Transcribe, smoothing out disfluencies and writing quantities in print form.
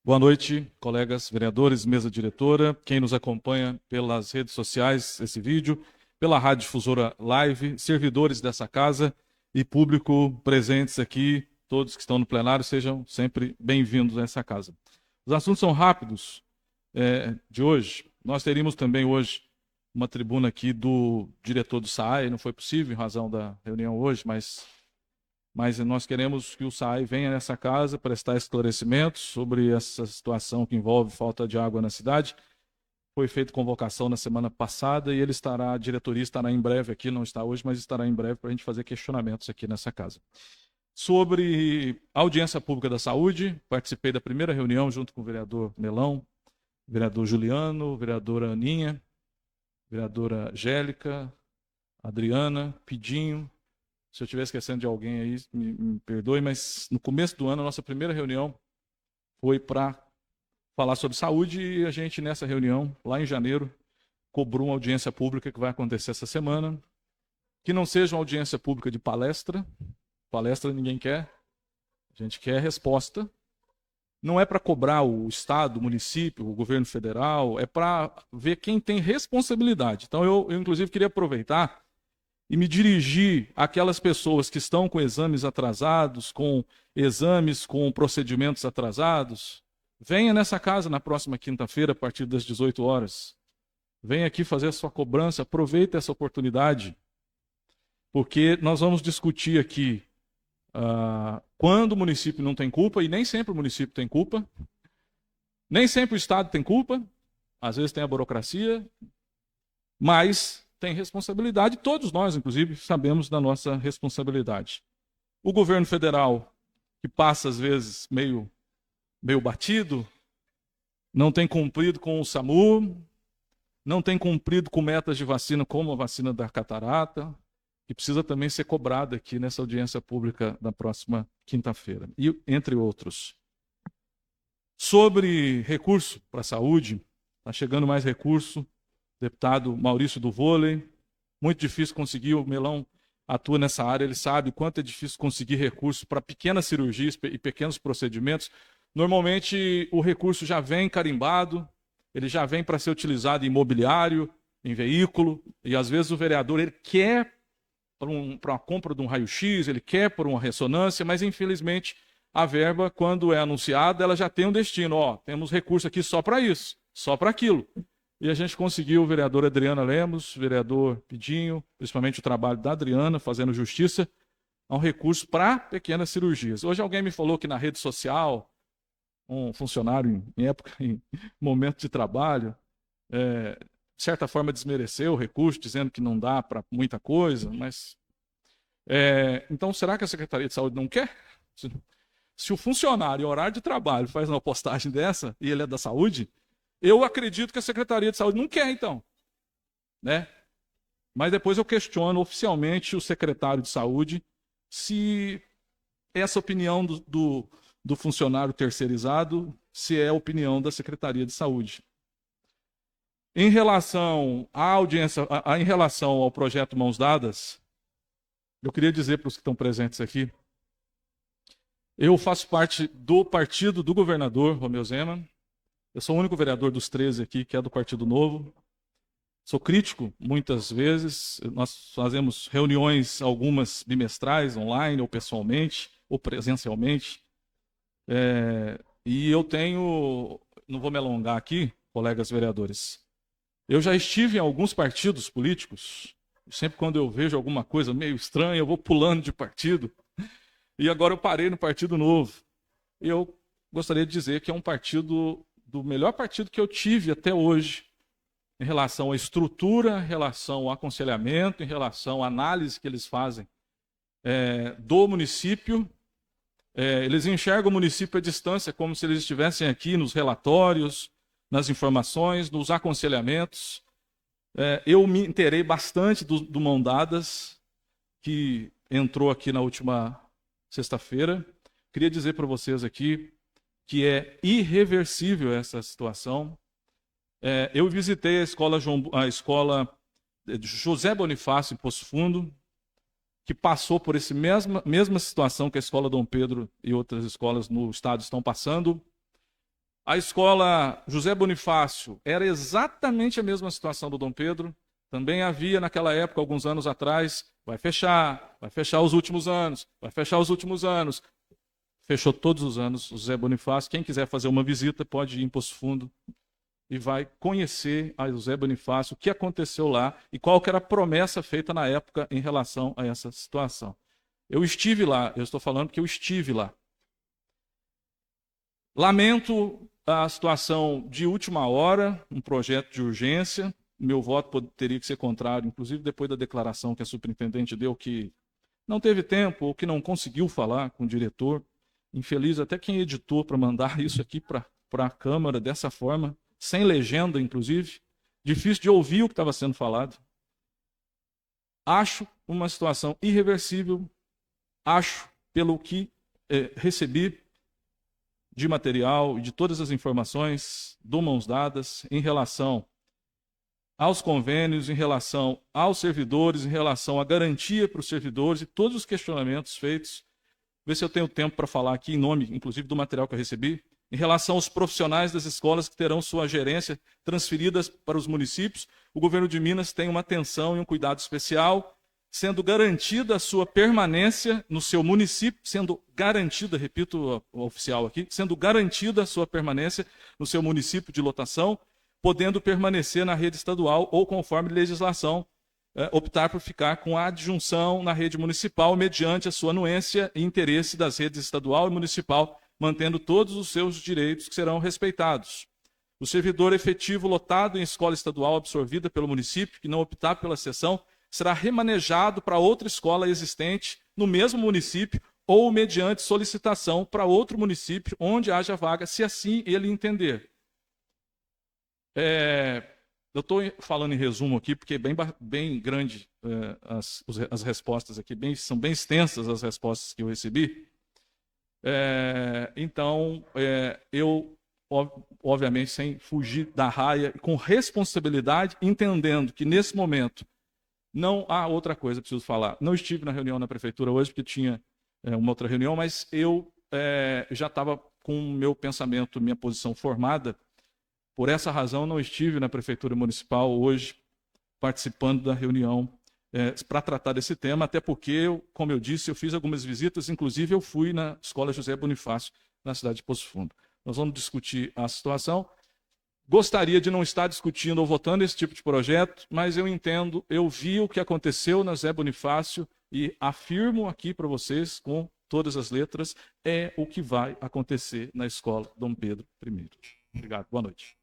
Boa noite, colegas vereadores, mesa diretora, quem nos acompanha pelas redes sociais, esse vídeo, pela Rádio Difusora Live, servidores dessa casa e público presentes aqui, todos que estão no plenário, sejam sempre bem-vindos a essa casa. Os assuntos são rápidos de hoje. Nós teríamos também hoje uma tribuna aqui do diretor do SAAI, não foi possível em razão da reunião hoje, mas nós queremos que o SAAI venha nessa casa prestar esclarecimentos sobre essa situação que envolve falta de água na cidade. Foi feita convocação na semana passada e ele estará, a diretoria estará em breve aqui, não está hoje, mas estará em breve para a gente fazer questionamentos aqui nessa casa. Sobre a audiência pública da saúde, participei da primeira reunião junto com o vereador Melão, vereador Juliano, vereadora Aninha, vereadora Angélica, Adriana, Pidinho. Se eu estiver esquecendo de alguém aí, me perdoe, mas no começo do ano, a nossa primeira reunião foi para falar sobre saúde e a gente, nessa reunião, lá em janeiro, cobrou uma audiência pública que vai acontecer essa semana, que não seja uma audiência pública de palestra. Palestra ninguém quer, a gente quer resposta. Não é para cobrar o Estado, o município, o governo federal, é para ver quem tem responsabilidade. Então, eu inclusive, queria aproveitar e me dirigir àquelas pessoas que estão com exames atrasados, com procedimentos atrasados. Venha nessa casa na próxima quinta-feira, a partir das 18 horas. Venha aqui fazer a sua cobrança, aproveite essa oportunidade, porque nós vamos discutir aqui quando o município não tem culpa, e nem sempre o município tem culpa, nem sempre o Estado tem culpa, às vezes tem a burocracia, mas tem responsabilidade, todos nós, inclusive, sabemos da nossa responsabilidade. O governo federal, que passa às vezes meio batido, não tem cumprido com o SAMU, não tem cumprido com metas de vacina, como a vacina da catarata, que precisa também ser cobrada aqui nessa audiência pública da próxima quinta-feira, e entre outros. Sobre recurso para a saúde, está chegando mais recurso. Deputado Maurício do Vôlei, muito difícil conseguir, o Melão atua nessa área, ele sabe o quanto é difícil conseguir recurso para pequenas cirurgias e pequenos procedimentos. Normalmente o recurso já vem carimbado, ele já vem para ser utilizado em imobiliário, em veículo, e às vezes o vereador ele quer para a compra de um raio-x, ele quer por uma ressonância, mas infelizmente a verba, quando é anunciada, ela já tem um destino. Temos recurso aqui só para isso, só para aquilo. E a gente conseguiu, o vereador Adriana Lemos, vereador Pidinho, principalmente o trabalho da Adriana, fazendo justiça, a um recurso para pequenas cirurgias. Hoje alguém me falou que na rede social, um funcionário em momento de trabalho, de certa forma desmereceu o recurso, dizendo que não dá para muita coisa, mas... então, será que a Secretaria de Saúde não quer? Se o funcionário, em horário de trabalho, faz uma postagem dessa, e ele é da saúde... Eu acredito que a Secretaria de Saúde não quer, então. Né? Mas depois eu questiono oficialmente o secretário de Saúde se essa opinião do funcionário terceirizado, se é a opinião da Secretaria de Saúde. Em relação à audiência, em relação ao projeto Mãos Dadas, eu queria dizer para os que estão presentes aqui, eu faço parte do partido do governador Romeu Zema. Eu sou o único vereador dos 13 aqui que é do Partido Novo. Sou crítico, muitas vezes. Nós fazemos reuniões, algumas bimestrais, online ou pessoalmente, ou presencialmente. E eu tenho, não vou me alongar aqui, colegas vereadores, eu já estive em alguns partidos políticos. Sempre quando eu vejo alguma coisa meio estranha, eu vou pulando de partido. E agora eu parei no Partido Novo. E eu gostaria de dizer que é um partido... do melhor partido que eu tive até hoje, em relação à estrutura, em relação ao aconselhamento, em relação à análise que eles fazem do município. Eles enxergam o município à distância, como se eles estivessem aqui nos relatórios, nas informações, nos aconselhamentos. Eu me inteirei bastante do Mãos Dadas, que entrou aqui na última sexta-feira. Queria dizer para vocês aqui que é irreversível essa situação. Eu visitei a escola José Bonifácio, em Poço Fundo, que passou por essa mesma situação que a escola Dom Pedro e outras escolas no estado estão passando. A escola José Bonifácio era exatamente a mesma situação do Dom Pedro. Também havia naquela época, alguns anos atrás, vai fechar os últimos anos, vai fechar os últimos anos. Fechou todos os anos o José Bonifácio. Quem quiser fazer uma visita pode ir em Poço Fundo e vai conhecer a José Bonifácio, o que aconteceu lá e qual que era a promessa feita na época em relação a essa situação. Eu estive lá, eu estou falando que eu estive lá. Lamento a situação de última hora, um projeto de urgência. Meu voto teria que ser contrário, inclusive depois da declaração que a superintendente deu, que não teve tempo ou que não conseguiu falar com o diretor. Infeliz até quem editou para mandar isso aqui para a Câmara dessa forma, sem legenda, inclusive. Difícil de ouvir o que estava sendo falado. Acho uma situação irreversível. Acho, pelo que recebi de material e de todas as informações do Mãos Dadas em relação aos convênios, em relação aos servidores, em relação à garantia para os servidores e todos os questionamentos feitos. Ver se eu tenho tempo para falar aqui em nome, inclusive, do material que eu recebi, em relação aos profissionais das escolas que terão sua gerência transferidas para os municípios. O governo de Minas tem uma atenção e um cuidado especial, sendo garantida a sua permanência no seu município, sendo garantida, repito o oficial aqui, sendo garantida a sua permanência no seu município de lotação, podendo permanecer na rede estadual ou, conforme legislação, optar por ficar com a adjunção na rede municipal, mediante a sua anuência e interesse das redes estadual e municipal, mantendo todos os seus direitos que serão respeitados. O servidor efetivo lotado em escola estadual absorvida pelo município, que não optar pela cessão, será remanejado para outra escola existente no mesmo município ou mediante solicitação para outro município onde haja vaga, se assim ele entender. Eu estou falando em resumo aqui, porque é bem grande as respostas aqui, são bem extensas as respostas que eu recebi. Então, eu, obviamente, sem fugir da raia, com responsabilidade, entendendo que nesse momento não há outra coisa que preciso falar. Não estive na reunião na prefeitura hoje, porque tinha uma outra reunião, mas eu já estava com o meu pensamento, minha posição formada. Por essa razão, não estive na Prefeitura Municipal hoje, participando da reunião para tratar desse tema, até porque, como eu disse, eu fiz algumas visitas, inclusive eu fui na Escola José Bonifácio, na cidade de Poço Fundo. Nós vamos discutir a situação. Gostaria de não estar discutindo ou votando esse tipo de projeto, mas eu entendo, eu vi o que aconteceu na José Bonifácio e afirmo aqui para vocês, com todas as letras, é o que vai acontecer na Escola Dom Pedro I. Obrigado, boa noite.